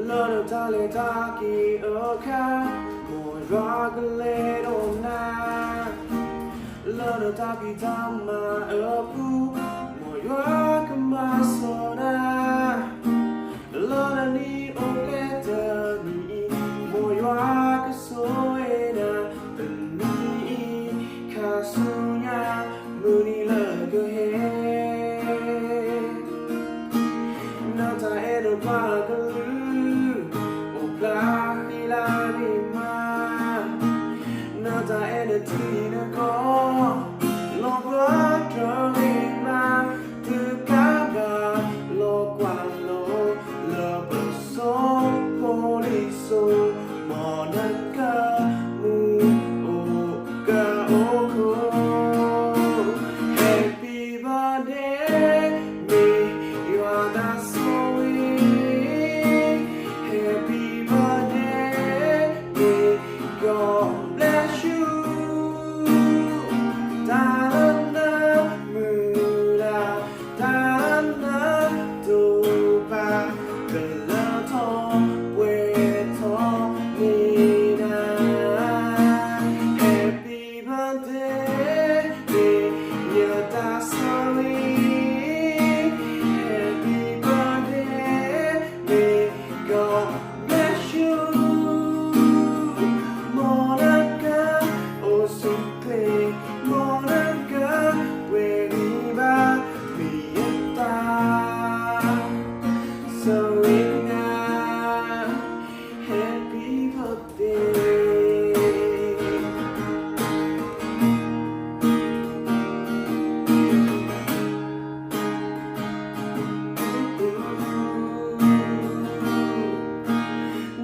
너를 달려다기 어카 뭐라그래도 나 너를 답이 담아 없고 뭐야 그마서나 너는 네 오래더니 뭐야 그 소에나 니 가수냐 문이 러그해 너다 애를 박을루 오플라니라니마 너다 애를 뛰는 거 로버트리마 드가가 로관로 러버소 포리소 모나가 무오가 오고 Happy birthday me you are the sweet Happy birthday me God bless you 다른 나무라 다른 나도 봐 글러터 외터 미나 Happy birthday you're the sweet Happy birthday God bless you 모나가 오순클 모나가 왜리바 미였다 소리나 Happy birthday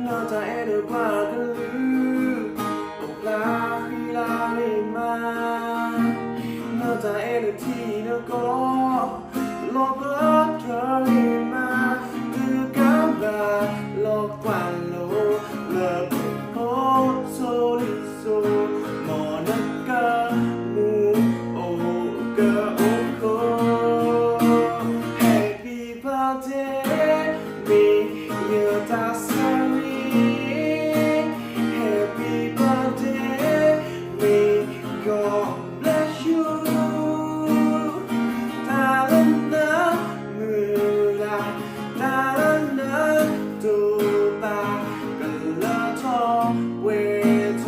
너다 애를 박을루 오라히라리마 너다 애를 티는 거 로버트리마 그가봐 로관로 러브호 소리소 모나가 무오가 오고 Happy birthday me you're the sweet Happy birthday me God bless you 다른 나무라 다른 나도 봐 글러터 외터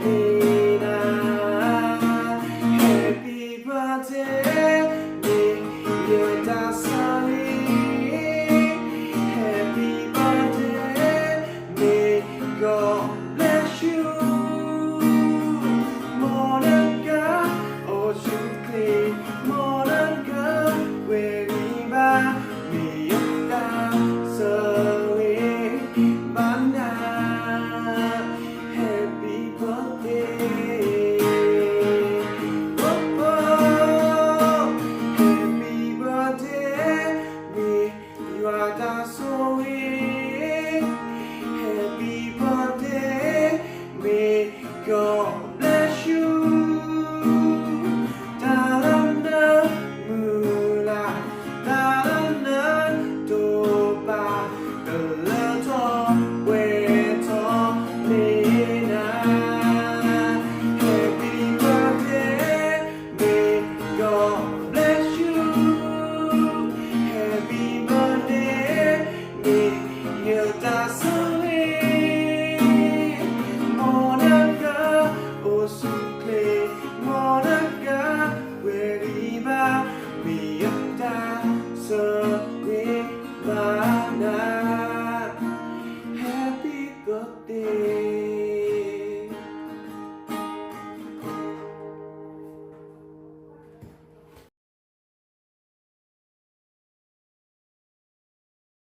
미나 Happy birthday me you're the sweet Happy birthday me God bless you 모나가 오순클 모나가 왜리바 미였다 소리 만나 Happy birthday oh, Happy birthday me you are the sweet Happy birthday me God bless you 다른 나무라 다른 나도 봐 글러터 외터 미나 Happy birthday me God bless you Happy birthday me you're the sweet 모나가 오순클 모나가 왜리바 미였다 소리 만나 Happy birthday